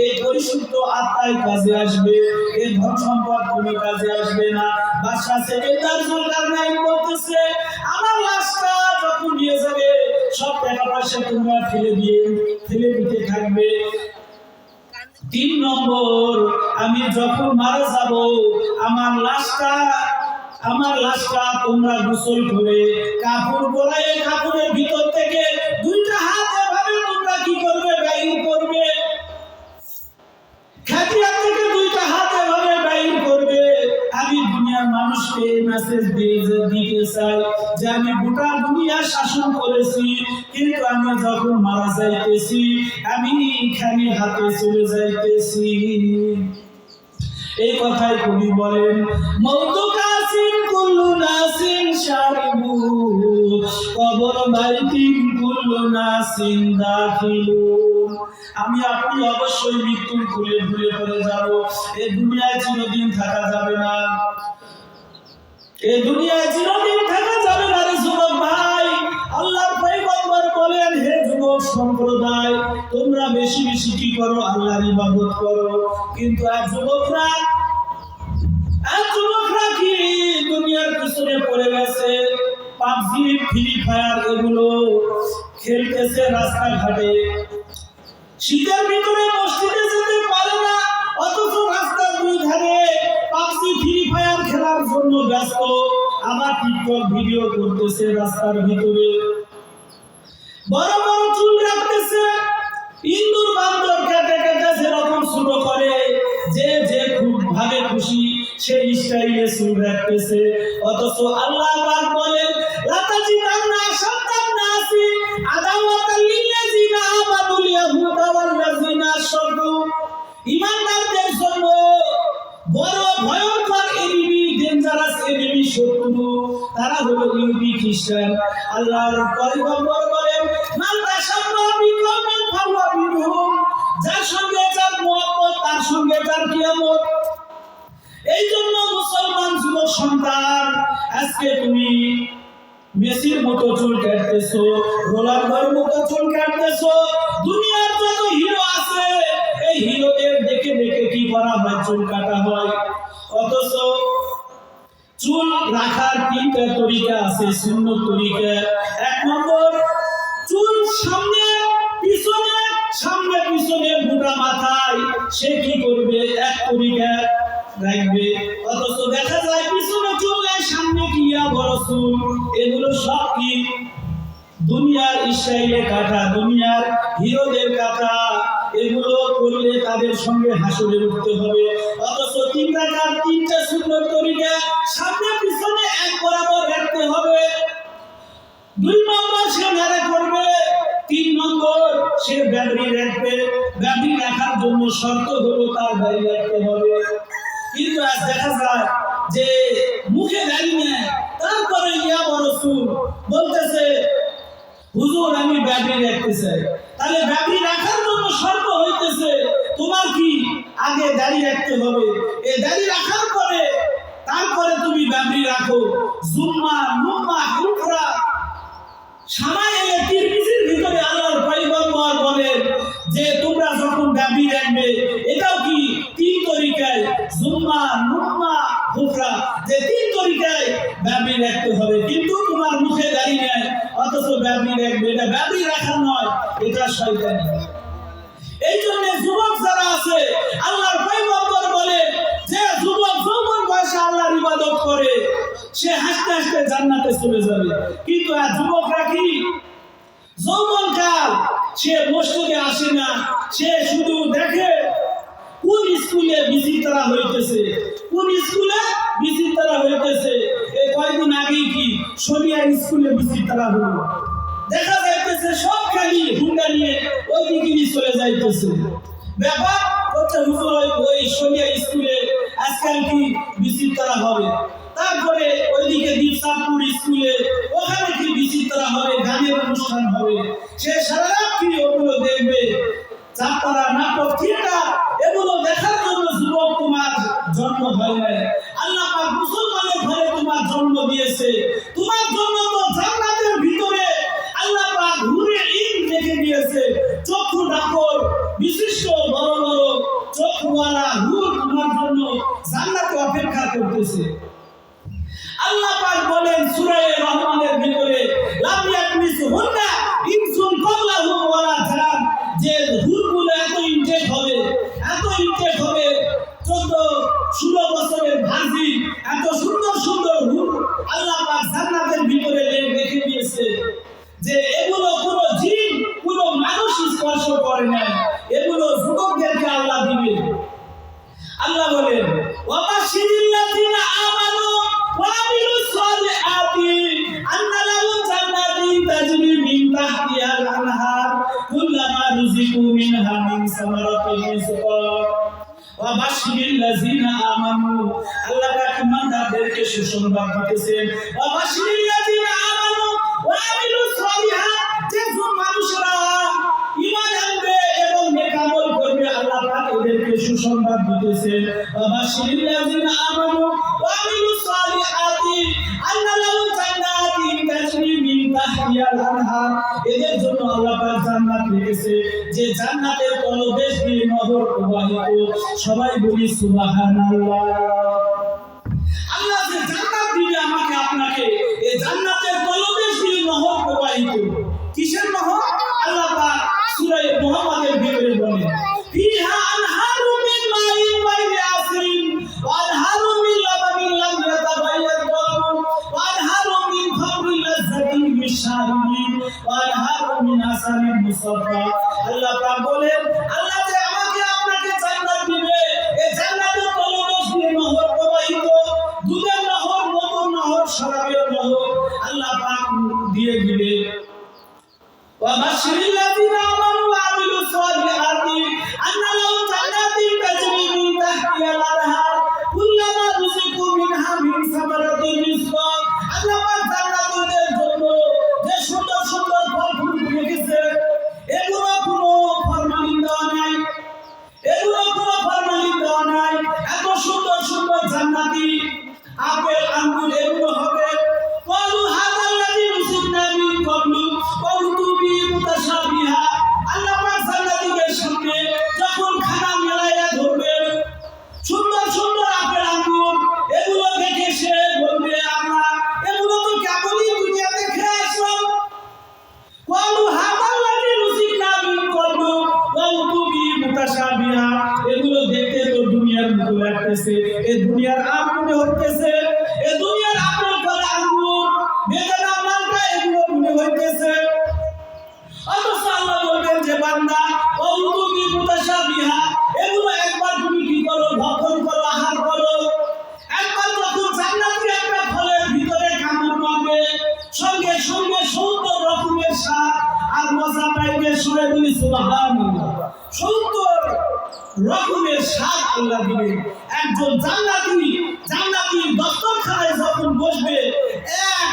এই পরিশুদ্ধ আত্মাই কাজে আসবে, এই ধন সম্পদ কোনো কাজে আসবে না। বাদশা সেকেন্দার জুলকারনাইন বলতেছে, আমার লাশটা যখন নিয়ে যাবে সব টাকা পয়সা তোমরা ফেলে দিতে থাকবে। 3 নম্বর, আমি যখন মারা যাব আমার লাশটা তোমরা গোসল করে কাপড় পরায়ে কাপড়ের ভিতর থেকে 2টা হাত এভাবে তোমরা কি করবে, বাইর করবে। খাটিয়া থেকে 2টা হাত এভাবে বাইর করবে। আমি দুনিয়ার মানুষকে মেসেজ দিতে চাই যে আমি গোটা দুনিয়া শাসন করেছি, কিন্তু আমি যখন মারা যাইতেছি আমি খালি হাতে চলে যাইতেছি। এই কথাই কবি বলেন, মওতু কাসিন কুল্লু নাসিন শারিবু কবর বাইতিন কুল্লু নাসিন দাখিলু। আমি আপনি অবশ্যই মৃত্যুর কোলে ঢলে পড়ে যাব। এই দুনিয়ায় চিরদিন থাকা যাবে না, এই দুনিয়ায় চিরদিন থাকা যাবে না রে যুবক ভাই। আল্লাহর পয়গম্বর বলেন, হে যুবক সম্প্রদায়, তোমরা বেশি বেশি কি করো, আল্লাহর ইবাদত করো। কিন্তু আজ যুবকরা কি দুনিয়ার পিছনে পড়ে গেছে, পাবজি ফ্রি ফায়ার এগুলো খেলতেছে রাস্তাঘাটে। শীতের ভিতরে মসজিদে যেতে পারে না, অথচ রাস্তার 2 ধারে পাবজি ফ্রি ফায়ার খেলার জন্য ব্যস্ত, আবার টিকটক ভিডিও করতেছে রাস্তার ভিতরে। বড় বড় চুল রাখতেছে, ইন্দুর বান্দর কেটে কেটে যেরকম শুরু করে, যে খুব ভাবে খুশি সেই স্টাইলে চুল রাখতেছে। অথচ আল্লাহ পাক বলেন, লাতাজিদান্না আশাদ্দান নাসি আদাওয়াতাল লিল্লাযিনা আমানুল ইয়াহুদা ওয়াল লাযিনা আশরাকু। ঈমানদারদের জন্য বড় ভয়ঙ্কর এনিমি, ডেঞ্জারাস এনিমি, শত্রু তারা হলো ইহুদি খ্রিস্টান। আল্লাহর পয়গম্বর বলেন, মান তাশাব্বাহা বিকওমিন ফাহুয়া মিনহুম, যার সঙ্গে যার মুহাব্বত তার সঙ্গে তার কিয়ামত। এই জন্য মুসলমান যুবক সন্তান, আজকে তুমি মেসির মতো চুল কাটতেছো, রোনালদোর মতো চুল কাটতেছো। দুনিয়ার যত হিরো আছে এই হিরোদের দেখে দেখে কি করা হয়, চুল কাটা হয়। অথচ চুল রাখার 3টা তরিকা আছে, সুন্নত তরিকা। 1 নম্বর, চুল সামনে পিছনে গোটা মাথায় সে কি করবে, এক তরিকা রাখবে। অথচ দেখা যায় পিছনে চুল নাই, সামনে কিয়া বড় চুল। এগুলো সব কি দুনিয়ার স্টাইলে কাটা, দুনিয়ার হিরোদের কাটা। এগুলো করলে তাদের সঙ্গে হাসরে উঠতে হবে। অথচ 3টা সুন্নত তরিকা সামনে পিছনে এক বরাবর রাখতে হবে। 2 নম্বর সে নারে করবে। 3 নম্বর, ব্যাপারী রাখবে, ব্যাপারী রাখার জন্য শর্ত হলো তার দাড়ি রাখতে হবে। কিন্তু আজ দেখা যায় যে মুখে দাড়ি নেয়, তারপরে ইয়া বড় সুর বলতেছে হুজুর আমি ব্যাপারী রাখতে চাই। তাহলে ব্যাপারী রাখার জন্য শর্ত হইতেছে তোমার কি আগে দাড়ি রাখতে হবে, এই দাড়ি রাখার পরে তারপরে তুমি ব্যাপারী রাখো। জুম্মা মুম্মা হুকরা সামাইলে তিরমিজির ভিতরে আল্লাহর পয়গম্বর বলেন যে তোমরা যখন ব্যাপারী রাখবে এটাও কি তিন তরিকায় জুম্মা মুম্মা হুকরা, যে তিন তরিকায় ব্যাপারী রাখতে হবে। কিন্তু তোমার মুখে দাড়ি নেয় অথচ ব্যাপারী রাখবে, এটা ব্যাপারী রাখা নয়, এটা শয়তানি। এই জন্য যুবক যারা আছে আল্লাহর পয়গম্বর বলে যে যুবক যৌবন বয়সে আল্লাহর ইবাদত করে সে হাসতে হাসতে জান্নাতে চলে যাবে। কিন্তু আর যুবকরা কি যৌবনকাল সে মসজিদে আসে না, সে শুধু দেখে কোন স্কুলে বিচিত্রা হইতেছে, কোন স্কুলে বিচিত্রা হইতেছে। এই কয়েকদিন আগেই কি শরিয়া স্কুলে বিচিত্রা হলো, দেখা যাইতেছে সব খালি হুন্ডা নিয়ে ওই দিকে চলে যাইতেছে। ব্যাপার হচ্ছে হুজুর ওই শরিয়া স্কুলে আজকাল কি বিচিত্রা হবে, তারপরে ওইদিকে দীপসাপুর স্কুলে ওখানে কি বিচিত্রা হবে, গানের অনুষ্ঠান হবে, সে সারা রাত কি ওগুলো দেখবে। চাপারা নাটক থিয়েটার এগুলো দেখার জন্য যুবক তোমার জন্ম হয় নাই। আল্লাহ পাক মুসলমানের ঘরে তোমার জন্ম দিয়েছে, তোমার জন্য তো জান্নাতের ভিতরে আল্লাহ পাক হুরে ইন রেখে দিয়েছে। চক্ষু ডাকর বিশিষ্ট বড় বড় চক্ষুওয়ালা হুর তোমার জন্য জান্নাতে অপেক্ষা করতেছে। আল্লাহ পাক বলেন সূরা রহমানের ভিতরে লাম ইয়াতমিসুহুন্না ইনসুন ক্বাবলাহুম ওয়ালা জান, যে হুরগুলো এত ইনটেক হবে, এত ইনটেক হবে, 14-16 বছরের ভার্জিন, এত সুন্দর সুন্দর হুর আল্লাহ পাক জান্নাতের ভিতরে রেখে দিয়েছে যে এগুলো কোনো জিন কোনো মানুষ স্পর্শ করে না, এগুলো যুবকদেরকে আল্লাহ দিবে। আল্লাহ বলেন ওয়াবাশিরিল্লাযিনা আমানু ওয়া আমিলুস সালিহাতি আন্না লাহুম জান্নাতিন তাজরি মিন তাহতিহাল আনহার কুল্লামা রুজিকু মিনহা মিন সামারাতিন রিজকা ওয়াবাশিরিল্লাযিনা আমানু। আল্লাহ পাক ইমানদারদেরকে সুসংবাদ দিতেছেন ওয়াবাশিরিল্লাযিনা আমানু ওয়া আমিলুস সালিহাত, যে মানুষরা ঈমান আনবে এবং নেক আমল করবে আল্লাহ পাক এদেরকে সুসংবাদ দিতেছেন ওয়াবাশিরিল্লাযিনা আমানু ওয়া আমিলুস সালিহাতি আন্না লাহুম জান্নাতিন তাজরি মিন তাহতিহাল আনহার। এদের জন্য আল্লাহ পাক জান্নাত রেখেছে যে জান্নাতের তলদেশ দিয়ে নহর প্রবাহিত। সবাই বলি সুবহানাল্লাহ। আল্লাহ যে জান্নাত দিবে আমাকে আপনাকে, এই জান্নাতের তলদেশ দিয়ে নহর প্রবাহিত। কিসের নহর? আল্লাহ পাক সূরা মুহাম্মাদের ভিতরে বলেন ফিহা আনহারু মিন মাইন বাইনি আসরিন ওয়া আনহারু মিন লাবানিন লাম ইয়াতাগায়্যার তা'আমুহু ওয়া আনহারু মিন খামরিন লাযযাতিন লিশ-শারিবিন ওয়া আনহারু মিন আসালিন মুসাফফা। আল্লাহ পাক বলেন আল্লাহ যে আমাকে আপনাকে জান্নাত দিবে, এই জান্নাতের তলদেশ দিয়ে নহর প্রবাহিত, দুধের নহর, মধুর নহর, শরাবের নহর আল্লাহ পাক দিয়ে দিবে। ওয়াবাশিরিল্লাযিনা আমানু ওয়া আমিলুস সালিহাতি আন্না লাহুম জান্নাতিন তাজরি মিন তাহতিহাল আনহার কুল্লামা রুজিকু মিনহা মিন সামারাতিন রিজকা। আল্লাহ পাক জান্নাতীদের জন্য যে সুন্দর সুন্দর ফল ফুল রেখেছে, এগুলো কোনো ফরমালিন দেওয়া নাই, এগুলো কোনো ফরমালিন দেওয়া নাই। এত সুন্দর সুন্দর জান্নাতি আপেল আঙ্গুর এগুলো হবে। ক্বালু হাযাল্লাযী রুজিকনা মিন ক্বাবলু ওয়া উতুবি মুতাশাবিহা। আল্লাহ পাক জান্নাতীদের সামনে যখন খানা মেলায়া ধরবে সুন্দর সুন্দর আপেল আঙ্গুর, এগুলো দেখে সে বলবে আল্লাহ এগুলো তো কেবলই দুনিয়াতে খেয়ে আসলাম। ক্বালু হাযাল্লাযী রুজিকনা মিন ক্বাবলু ওয়া উতুবি মুতাশাবিহা। এগুলো দেখতে তো দুনিয়ার মতো লাগতেছে, এই দুনিয়ার আম মনে হইতেছে, এই দুনিয়ার আপেল কলা আঙ্গুর বেদানা মালটা এগুলো মনে হইতেছে। অথচ আল্লাহ বলবেন যে বান্দা ওয়া উতুবি মুতাশাবিহা, এগুলো একবার তুমি কি করো, ভক্ষণ করো, আহার করো। একবার যখন জান্নাতি একটা ফলের ভিতরে কামড় মারবে সঙ্গে সঙ্গে 70 রকমের স্বাদ আর মজা পাইবে। সবাই বলি সুবহানাল্লাহ। আল্লাহ দিবেন। একজন জান্নাতি দস্তরখানায় যখন বসবে, এক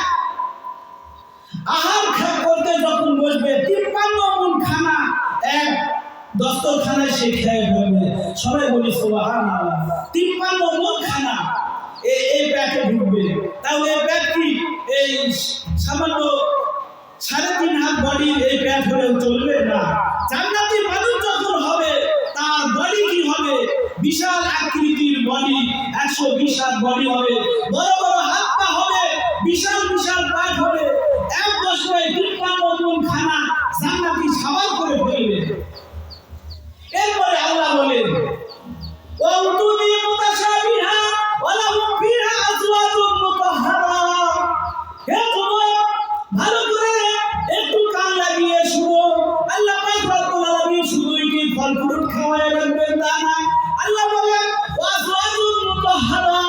আহার করতে যখন বসবে, 53 মণ খানা এক দস্তরখানায় সে খেয়ে ফেলবে। সবাই বলি সুবহানাল্লাহ। 53 মণ খানা এই পেটে ঢুকবে। তাহলে এই পেট কি এই সামান্য 3.5 হাত বডির এই পেট হলে চলবে না। জান্নাতি মানুষ যখন হবে তার বডি কি হবে? বিশাল আকৃতির বডি, 120 হাত বডি হবে, বড় বড় হাত পা হবে, বিশাল বিশাল পাট হবে। এক বছরে 53 মণ খানা জান্নাতি সাবাল করে ফেলবে। এরপরে আল্লাহ বলেন ওয়াউতুনি মুতাশাবিহা ওয়া লাহুম ফিহা আজওয়াজুন মুতাহহারা। হে যুবক, ভালো করে একটু কান লাগিয়ে শুনো। আল্লাহ পাক রব্বুল আলামিন শুধুই কি ফল ফ্রুট খাওয়ায় রাখবেন তা না। আল্লাহ বলেন ওয়াজওয়াজুন মুতাহহারা।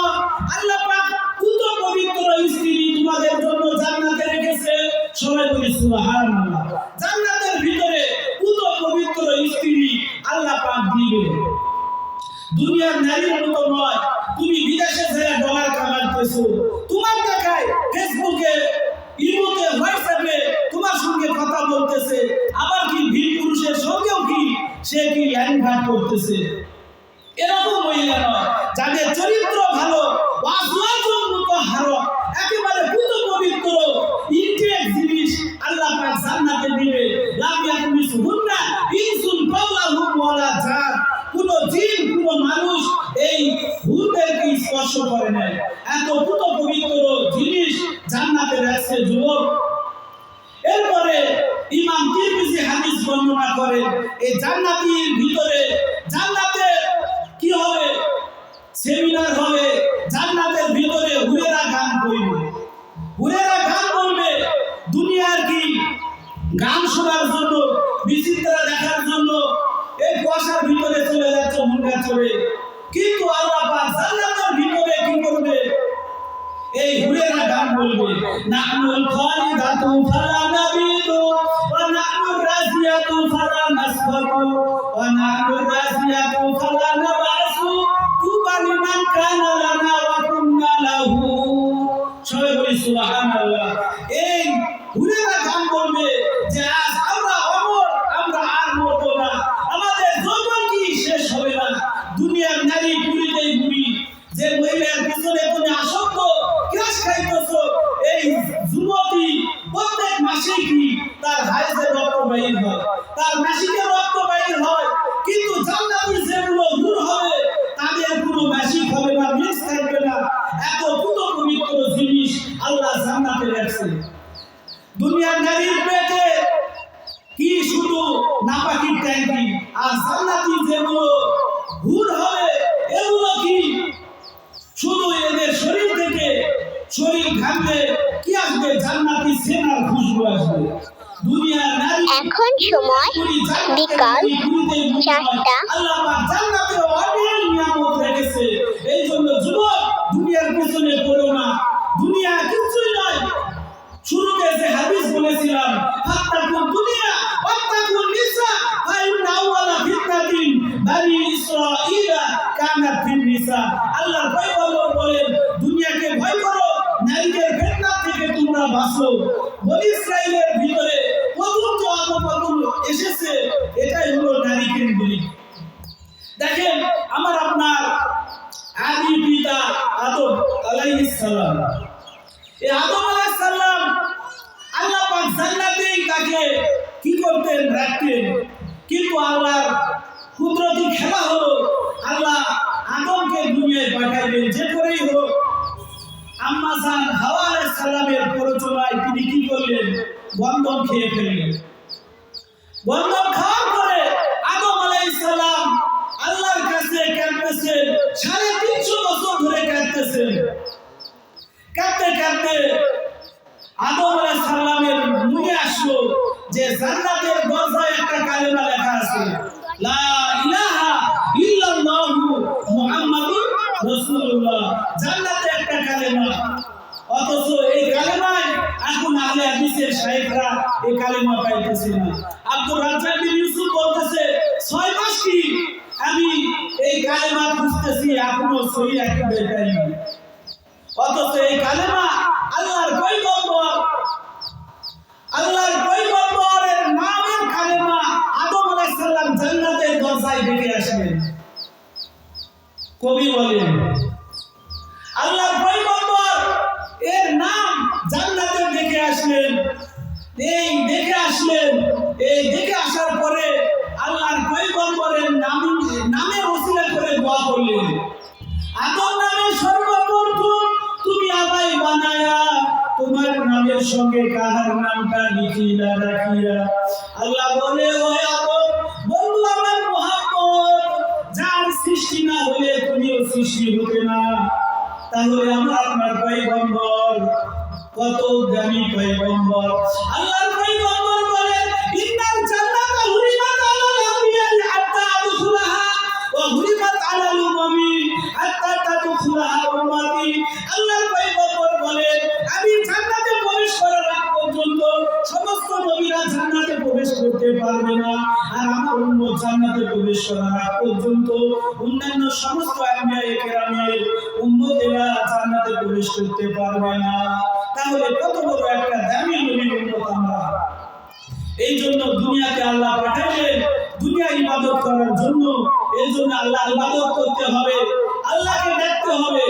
আল্লাহ পাক পুত পবিত্র স্ত্রী তোমাদের জন্য জান্নাতে রেখেছে। সবাই বলি সুবহানাল্লাহ। জান্নাতের ভিতরে পুত পবিত্র স্ত্রী আল্লাহ পাক দিবে। দুনিয়ার নারীর মতো নয়। তুমি বিদেশে যেয়ে ডলার কামাইতেছো, তোমার দেখায় ফেসবুকে, ইমোতে, হোয়াটসঅ্যাপে তোমার সঙ্গে কথা বলতেছে, আবার কি ভিন পুরুষের সঙ্গেও কি সে কি লাইন ঘাট করতেছে। এরকম মহিলা নয়, যাদের চরিত্র ভালো, ওয়াজওয়াজুন মুতাহহারা, একেবারে পুত পবিত্র ইনটেক জিনিস আল্লাহ পাক জান্নাতে দিবে। লাম ইয়াকুমিসহুন্না ইনসুন ক্বাবলাহুম ওয়ালা জান। কোন জিন, কোন মানুষ এই হুরদেরকে স্পর্শ করে নাই। এত পুত পবিত্র জিনিস জান্নাতে রাখছে যুবক। এরপরে ইমাম তিরমিজি হাদিস বর্ণনা করেন, এই জান্নাতের ভিতরে জান্নাতে কি হবে? সেমিনার হবে। জান্নাতের ভিতরে হুরেরা গান করবে। হুরেরা গান বলবে। দুনিয়ার কি গান শোনার জন্য, বিচিত্রা দেখার জন্য এই কুয়াশার ভিতরে চলে যাচ্ছে মুন্ডা চলে। কিন্তু আল্লাহ পাক জান্নাতের ভিতরে কি করবে? এই হুরেরা গান বলবে, নাহনুল খালিদাতু ফালা নাবিদু ওয়া নাহনুর রাজিয়াতু ফালা নাসবাতু ওয়া নাহনুর রাজিয়াতু ফালা নাবাসু তুবা লিমান কানা লানা ওয়া কুন্না লাহু। সবাই বলি সুবহানাল্লাহ। এই হুরেরা গান বলবে যে আজ আমরা অমর, আমরা আর মরব না, আমাদের যৌবন কি শেষ হবে না। দুনিয়ার নারী পুরীতেই বুড়ি। যে মহিলার পিছনে তুমি আসক্ত, ক্রাশ খাইতেছো, এই যুবতী প্রত্যেক মাসে কি তার হাইজে রক্ত বাইর হয়, তার মাসিকে রক্ত বাইর হয়। কিন্তু জান্নাতি যেগুলো দূর হবে তাদের কোনো মাসিক হবে না, মিক্স থাকবে না। এত পুত পবিত্র জিনিস আল্লাহ জান্নাতে রাখছে। দুনিয়ার নারীর পেটে কি শুধু নাপাকির ট্যাঙ্কি, আর জান্নাতি যেগুলো হুর হবে এগুলো কি শুধু এদের শরীর থেকে শরীর ঘামলে কি আসবে? জান্নাতি সেনার খুশবু আসবে। দুনিয়ার নারী এখন সময় বিকাল 4টা। আল্লাহ পাক জান্নাতে অনেক নিয়ামত রেখেছে। এই জন্য যুবক, দুনিয়ার পিছনে পড়ো না। দুনিয়া কিছুই নয়। শুরুতে যে হাদিস বলেছিলাম, ফাত্তাকুন দুনিয়া ওয়াত্তাকুন নিসা ফাইন্না আউওয়ালা ফিতনাতিন বানি ইসরাঈলা কানাত ফিন নিসা। আল্লাহর পয়গম্বর বলেন, দুনিয়াকে ভয় করো, নারীদের ফিতনা থেকে তোমরা বাঁচো। বনি ইসরাঈলের ভিতরে প্রথম যে অধঃপতন এসেছে এটাই হলো নারী কেন্দ্রিক। দেখেন, আমার আপনার আদি পিতা আদম আলাইহিস সালাম, এই আদম আলাইহিস সালাম আল্লাহ পাক জান্নাতেই তাকে কি করতেন? রাখতেন। কিন্তু আল্লাহর কুদরতি খেলা হলো, আল্লাহ আদমকে দুনিয়ায় পাঠাইলেন। যে করেই হোক আম্মা জান হাওয়া আলাইহিস সালামের প্ররোচনায় তিনি কি করলেন? বন্ধন খেয়ে ফেললেন। বন্ধন খাওয়ার পরে আদম আলাইহিস সালাম আল্লাহর কাছে কাঁদতেছেন, 350 বছর ধরে কাঁদতেছেন। কাঁদতে কাঁদতে আদম আলাইহিস সালামের মনে আসলো যে জান্নাতের দরজায় একটা কালেমা লেখা আছে, লা ইলাহা ইল্লাল্লাহু মুহাম্মাদুর রাসূলুল্লাহ। জান্নাতে একটা কালেমা। অথচ এই কালেমায় এখন আহলে হাদিসের শায়েখরা এই কালেমা পাইতেছে না। আব্দুর রাজ্জাক বিন ইউসুফ বলতেছে, 6 মাস কি আমি এই কালেমা খুঁজতেছি এখনো সহি একেবারে পাইনি। অথচ এই কালেমা আল্লাহর পয়গম্বরের নামের কালেমা। আদম আলাইহিস সালাম জান্নাতের দরজায় ডেকে আসলেন। কবি বলেন আল্লাহর পয়গম্বর এর নাম জান্নাতে ডেকে আসলেন। এই দেখে আসার পরে আল্লাহর পয়গম্বরের নামের ওসিলা করে দোয়া করলেন, আদম নামে সর্বপ্রথম তুমি আমায় বানায়া তোমার নামের সঙ্গে কাহার নামটা লিখিলা রাখিয়া। আল্লাহ বলে ও আদম বন্ধু আমার মুহাম্মদ, যার সৃষ্টি না হলে তুমিও সৃষ্টি হতে না। তাহলে আপনার পয়গম্বর কত দামি পয়গম্বর। আল্লাহর পয়গম্বর বলেন ইন্নাল জান্নাতা হুরিমাত আলাল আম্বিয়া হাত্তা আদখুলাহা ওয়া হুরিমাত আলাল উমামি হাত্তা তাদখুলাহা উম্মতি। আল্লাহর পয়গম্বর বলেন আমি জান্নাতে প্রবেশ করার আগ পর্যন্ত সমস্ত নবীরা জান্নাতে প্রবেশ করতে পারবে না, আর আমার উম্মত জান্নাতে প্রবেশ করার আগ পর্যন্ত অন্যান্য সমস্ত আম্বিয়া কেরামের উম্মতেরা জান্নাতে প্রবেশ করতে পারবে না। তাহলে কত বড় একটা দামি নবীর উম্মত আমরা। এই জন্য দুনিয়াতে আল্লাহ পাঠাইলেন দুনিয়া ইবাদত করার জন্য। এই জন্য আল্লাহ ইবাদত করতে হবে, আল্লাহকে ডাকতে হবে।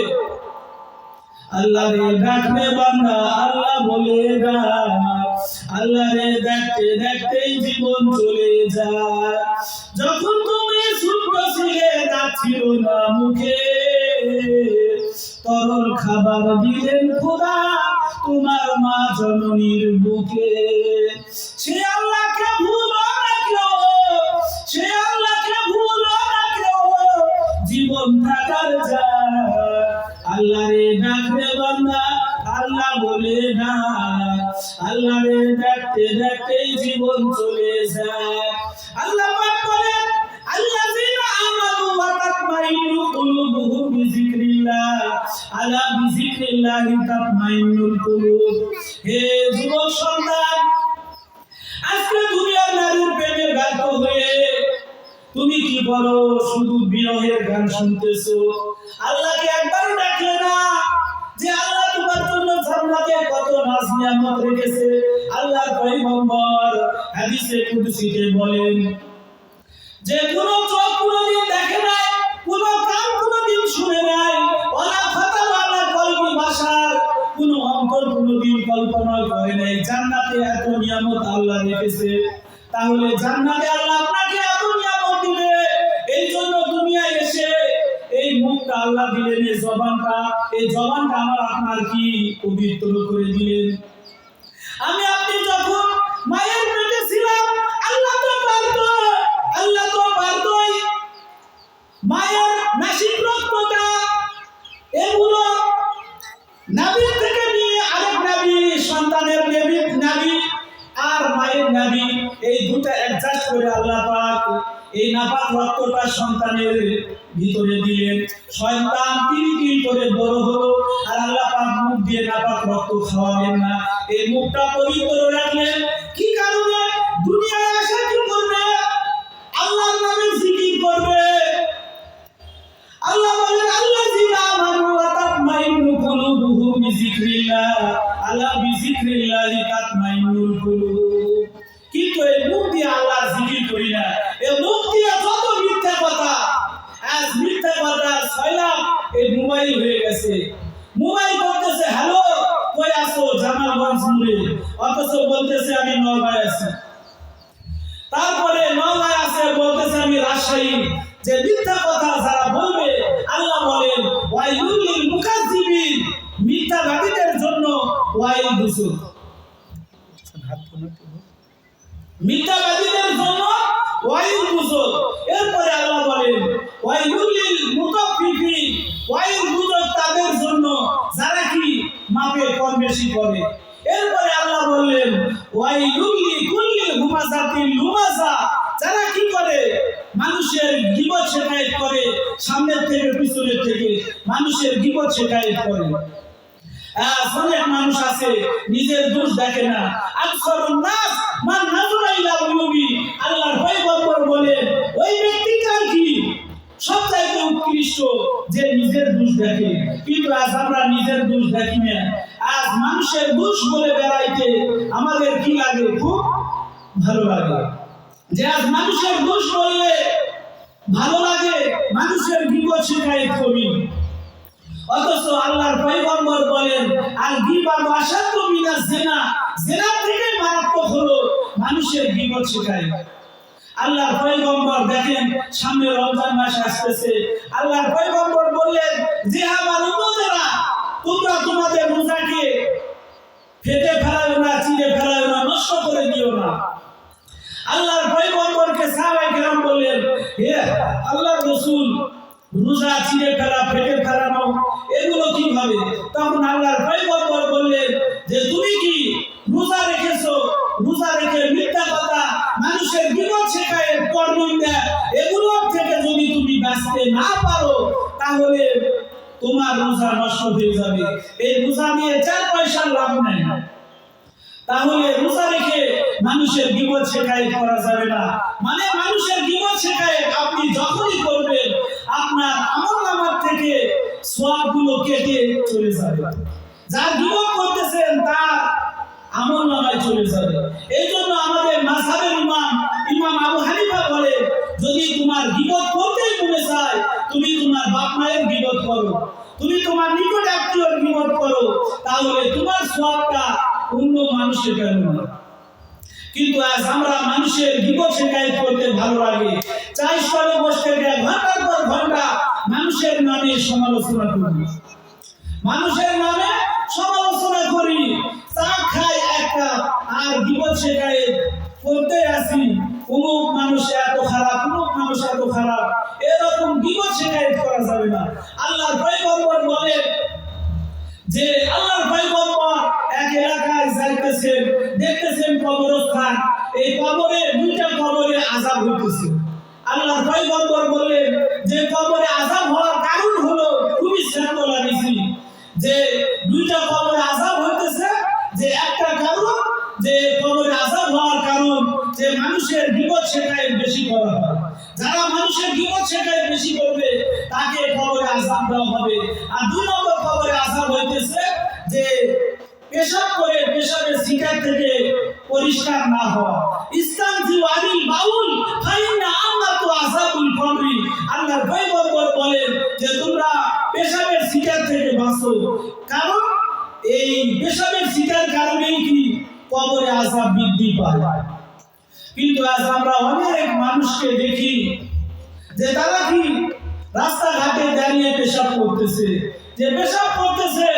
আল্লাহ রে ডাকবে বান্দা আল্লাহ বলে ডাক, আল্লাহ রে ডাকতে ডাকতেই জীবন চলে যায়। যখন তুমি ছোট্ট ছিলে দাঁত ছিল না মুখে, তরল খাবার দিলেন খোদা তোমার মা জননীর বুকে। সে আল্লাহকে ভুলো না কেউ, সে আল্লাহকে ভুলো না কেউ, জীবন থাকার যায়। আল্লাহ রে ডাকবে বান্দা আল্লাহ বলে না, আল্লাহ রে ডাকতে ডাকতেই জীবন চলে যায়। আল্লাহ পাক বলেন আল্লাযীনা আমানু ওয়া তাতমাইন্নু কুলুবুহুম বিযিকরিল্লাহ, আলা বিযিকরিল্লাহি তাতমাইন্নুল কুলুব। হে যুবক সন্তান, আজকে দুনিয়ার নারীর প্রেমে ব্যর্থ হয়ে তুমি কি বলো? শুধু বিরহের গান শুনতেছো, আল্লাহকে একবারও ডাকলে না যে আল্লাহ তোমার জন্য জান্নাতে কত নাজ নিয়ামত রেখেছে। আল্লাহর পয়গম্বর হাদিসে কুদসিতে বলেন যে কোন চোখ কোনদিন দেখে নাই, কোন কান কোনদিন শুনে নাই, ওয়ালা খাতার আলা কলবি বাশার, কোন অন্তর কোনদিন কল্পনা করে নাই জান্নাতে এত নিয়ামত আল্লাহ রেখেছে। তাহলে জান্নাতে আল্লাহ আপনাকে এত নিয়ামত দিবে, এই জন্য দুনিয়ায় এসে এই মুখটা আল্লাহ দিলেন, এই জবানটা আমার আপনার কি পবিত্র করে দিলেন। আমি আপনি যখন মায়ের পেটে ছিলাম আল্লাহ তো পারতই মায়ের নাসিক রক্তটা এগুলো নাভির থেকে নিয়ে আরেক নাভি, সন্তানের নাভি আর মায়ের নাভি, এই দুটো অ্যাডজাস্ট করে আল্লাহ পাক এই নাপাক রক্তটা সন্তানের ভিতরে দিলেন। সন্তান 3 দিন করে বড় হলো, আর আল্লাহ পাক মুখ দিয়ে নাপাক রক্ত খাওয়ালেন না, এই মুখটা পবিত্র রাখলেন। কি কারণে? দুনিয়ায় আসা কি করবে? আল্লাহর নামে জিকির করবে। আল্লাহ বলেন আল্লাযীনা আমানু ওয়া তাতমাইন্নু কুলুবুহুম বিযিকরিল্লাহ, আলা বিযিকরিল্লাহি তাতমাইন্নুল কুলুব। কিন্তু এই মুখ দিয়ে আল্লাহর জিকির করি না, এই মুখ দিয়ে যত মিথ্যা কথা, আজ মিথ্যা কথা ছয়লাম এই মোবাইল হয়ে গেছে। মোবাইল করতেছে হ্যালো কই আছো জামালগঞ্জ মোড়ে, অথচ বলতেছে আমি নওগাঁয় আছি। তারপরে নওগাঁয় আছে বলতেছে আমি রাজশাহী। যে মিথ্যা কথা যারা বলবে আল্লাহ বলেন ওয়াইলুল লিল মুকাজ্জিবিন, মিথ্যাবাদীদের জন্য ওয়াইল দুসুর, মিথ্যাবাদীদের জন্য ওয়াইল দুসুর। এরপরে আল্লাহ বলেন ওয়াইলুল লিল মুতাফফিফিন, ওয়াইল দুসুর তাদের জন্য যারা কি মাপে কম বেশি করে। এরপরে আল্লাহ বললেন ওয়াইলুল লিকুল্লি হুমাযাতিল লুমাযা, যারা কি করে মানুষের গীবত শিকায়ত করে, সামনের থেকে পিছনের থেকে মানুষের গীবত শিকায়ত করে। অনেক মানুষ আছে নিজের দোষ দেখে না। আকসারুন নাস মান নাযরা ইলা উয়ুবি, আল্লাহর পয়গম্বর বলেন ওই ব্যক্তিটা কি সবচাইতে উৎকৃষ্ট যে নিজের দোষ দেখে, কিন্তু আজ আমরা নিজের দোষ দেখি না। আজ মানুষের দোষ বলে বেড়াইতে আমাদের কি লাগে, খুব ভালো লাগে। যে আজ মানুষের দোষ বললে ভালো লাগে, মানুষের বিপদ শিকায়ত করি। অথচ আল্লাহর পয়গম্বর বলেন, আল গীবাত আশাদ্দু মিনাজ জিনা, জিনা থেকে মারাত্মক হলো মানুষের বিপদ শিকায়ত। আল্লাহর পয়গম্বর দেখেন, সামনে রমজান মাস আসতেছে, আল্লাহর পয়গম্বর বললেন যে আমার উম্মতেরা, তোমরা তোমাদের রোজাকে ফেটে ফেলাও না, চিড়ে ফেলাও না, নষ্ট করে দিও না। আল্লাহর পয়গম্বরকে সাহাবায়ে কেরাম বললেন, হে আল্লাহর রাসূল, রোজা চিড়ে ফেলা, ফেটে ফেলানো এগুলো কিভাবে? তখন আল্লাহর পয়গম্বর বললেন যে তুমি কি রোজা রেখেছো, রোজা রেখে মিথ্যা কথা, মানুষের বিপদ শিকায়ত, পরনিন্দা এগুলো থেকে যদি তুমি বাঁচতে না পারো, তাহলে তোমার রোজা নষ্ট হয়ে যাবে। এই রোজা নিয়ে 4 পয়সার লাভ নাই। তাহলে রোজা রেখে মানুষের বিপদ শিকায়ত করা যাবে না। মানে মানুষের বিপদ শিকায়ত আপনি যখনই করবেন, আপনার আমলনামার থেকে সওয়াবগুলো কেটে চলে যাবে। যার বিপদ করতেছেন তার আমলনামায় চলে যাবে। এই জন্য আমাদের মাযহাবের ইমাম আবু হানিফা বলে, যদি তোমার বিপদ করতেই মনে চায়, তুমি তোমার বাপ মায়ের বিপদ করো, তুমি তোমার নিকট আত্মীয়ের বিপদ করো, তাহলে তোমার সওয়াবটা অন্য মানুষের কেন না। কিন্তু আজ আমরা মানুষের বিপদ শিকায়ত করতে ভালো লাগে, চাই স্থলে বসে ঘন্টার পর ঘন্টা মানুষের নামে সমালোচনা করি, মানুষের নামে সমালোচনা করি, চা খাই একটা আর বিপদ শিকায়ত করতে আসি, অমুক মানুষ এত খারাপ, অমুক মানুষ এত খারাপ, এরকম বিপদ শিকায়ত করা যাবে না। আল্লাহর পয়গম্বর বলেন যে আল্লাহর পয়গম্বর এক এলাকায় যাইতেছেন, দেখতেছেন কবরস্থান, এই কবরে 2টা কবরে আযাব হইতেছে। আল্লাহর পয়গম্বর বললেন যে কবরে আযাব হওয়ার কারণ হলো, খুবই শান্ত লাগিছি যে 2টা কবরে আযাব হইতেছে, যে একটা কারণ যে কবরে আযাব হওয়ার কারণ যে মানুষের বিপদ শিকায়ত বেশি করা হয়। যারা মানুষের বিপদ শিকায়ত বেশি করবে তাকে কবরে আযাব দেওয়া হবে। আর 2 নম্বর কবরে আযাব হইতেছে যে পেশাব করে পেশাবের সিকার থেকে পরিষ্কার না হওয়া। ইস্তানজি আনিল বাউল ফাইন্না আমাতু আযাবুল কবরি। আল্লাহর পয়গম্বর বলেন যে তোমরা পেশাবের সিকার থেকে বাঁচো, কারণ এই পেশাবের সিকার কারণেই কি কবরে আযাব বৃদ্ধি পায়। কিন্তু আজ আমরা অনেক মানুষকে দেখি যে তারা কি রাস্তাঘাটে দাঁড়িয়ে পেশাব করতেছে, যে পেশাব করতেছে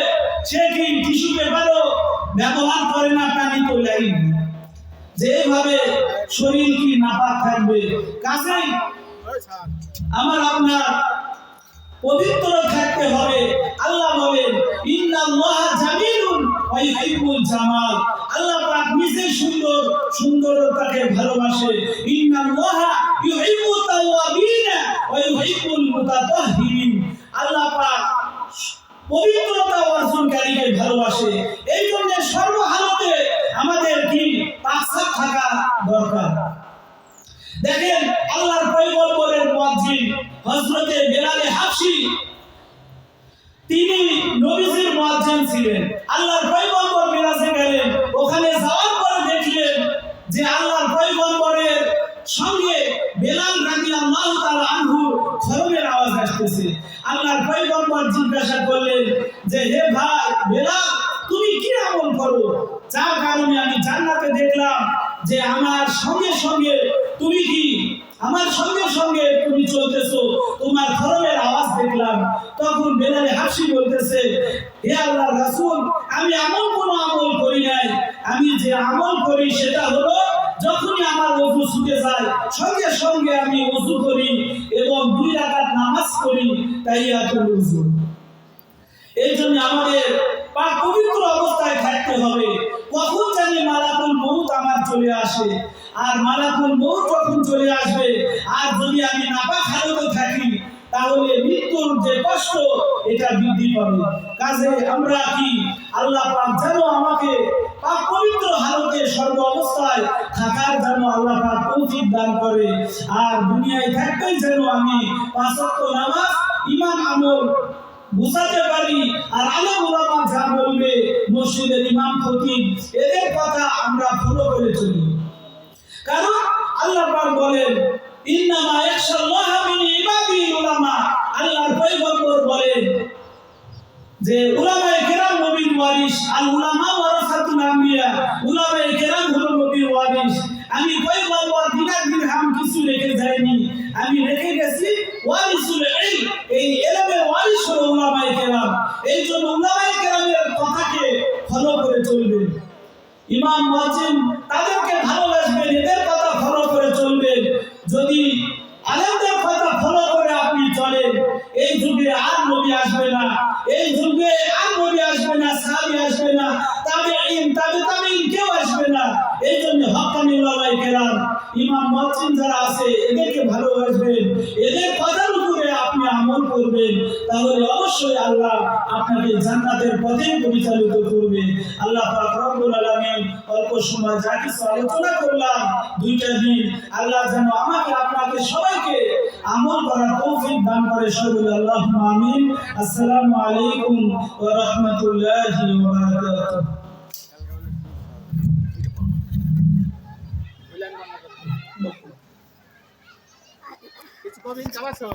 সে কি টিস্যু পেপারও ব্যবহার করে না, পানি তো লাইন, যেভাবে শরীর কি নাপাক থাকবে। কাছেই আমার আপনার পবিত্র থাকতে হবে। আল্লাহ বলেন ইন্নাল্লাহা জামিলুন ওয়া ইউহিব্বুল জামাল। আল্লাহ পাক নিজে সুন্দর, সুন্দরতাকে ভালোবাসে। ইন্নাল্লাহা ইউহিব্বুত তাওয়াবিনা ওয়া ইউহিব্বুল মুতাতাহহিরিন। আল্লাহ পাক পবিত্রতা অর্জনকারীকে ভালোবাসে। এই জন্য সর্বহালতে আমাদের কি পাকসাফ থাকা দরকার। দেখেন আল্লাহর পয়গম্বরের মুয়াজ্জিন হযরতে বেলাল হাবশী, তিনি নবীজির মুয়াজ্জিন ছিলেন। আল্লাহর পয়গম্বর মিরাজে গেলেন, ওখানে যাওয়ার পরে দেখলেন যে আল্লাহর পয়গম্বরের সঙ্গে বেলাল রাদিয়াল্লাহু তাআলা আনহু খরমের আওয়াজ আসতেছে। আল্লাহর পয়গম্বর জিজ্ঞাসা করলেন যে হে ভাই বেলাল, তুমি কি আমল করো যার কারণে আমি জান্নাতে দেখলাম যে আমার সঙ্গে সঙ্গে তুমি কি আমার সঙ্গে সঙ্গে তুমি চলতেছো, তোমার খরমের আওয়াজ দেখলাম। তখন বেলাল হাবশী বলতেছে, হে আল্লাহর রাসূল, আমি এমন কোনো আমল করি নাই, আমি যে আমল করি সেটা হলো যখনই আমার ওযু ছুটে যায় সঙ্গে সঙ্গে আমি ওযু করি এবং 2 রাকাত নামাজ পড়ি তাহিয়াতুল ওযু। এই জন্য আমাদের পাক পবিত্র অবস্থায় থাকতে হবে। কখন জানি মালাকুল মউত আমার চলে আসে, আর মালাকুল মউত যখন চলে আসবে আর যদি আমি নাপাক হালতে থাকি, তাহলে মৃত্যুর যে কষ্ট এটা বৃদ্ধি পাবে। কাজে আমরা কি আল্লাহ পাক যেন আমাকে পাক পবিত্র হালতে সর্ব অবস্থায় থাকার জন্য আল্লাহ পাক তৌফিক দান করে, আর দুনিয়ায় থাকতেই যেন আমি পাঁচ ওয়াক্ত নামাজ ঈমান আমল বুঝাতে পারি, আর আলেম ওলামা যা বলবে মসজিদের ইমাম খতিব এদের কথা আমরা ফলো করে চলি। কারণ আল্লাহ পাক বলেন ইন্নামা ইয়াখশাল্লাহ মিন ইবাদিল উলামা, আল্লাহর পয়গম্বর বলেন যে উলামায়ে কেরাম নবীর ওয়ারিস, আল উলামা ওয়ারাসাতুল আম্বিয়া, উলামায়ে কেরাম হলো নবীর ওয়ারিস। আমি পয়গম্বর দিনার দিরহাম কিছু রেখে যাইনি, আমি রেখে গেছি ওয়ারিসুল ইলম, এই ইলমের ওয়ারিস হলো উলামায়ে কেরাম। এই জন্য উলামায়ে কেরামের কথাকে ফলো করে চলবেন। ইমাম মুয়াজ্জিন তাদেরকে ভালোবাসবেন, এদের কথা ফলো করে চলবেন। যদি আলেমদের কথা ফলো করে আপনি চলেন, এই যুগে আর নবী আসবে না, এই যুগে আর নবী আসবে না, সাহাবী আসবে না, তাবেঈন তাবেঈন কেউ আসবে না। এই জন্য হক্কানি উলামায়ে কেরাম ইমাম মুয়াজ্জিন যারা আছে এদেরকে ভালোবাসবেন, এদের কথার উপরে আপনি আমল করবেন, তাহলে অবশ্যই আল্লাহ আপনাকে জান্নাতের পথে পরিচালিত করবে। আল্লাহ পাক রব্বুল আলামিন অল্প সময় যা কিছু আলোচনা করলাম দুইটা দিন, আল্লাহ যেন আমাকে আপনাকে সবাইকে আমল করার তৌফিক দান করে। সকলে আল্লাহুম্মা আমিন। আসসালামু আলাইকুম ওয়া রাহমাতুল্লাহি ওয়া বারাকাতুহু। কিছু কবিন চালাছো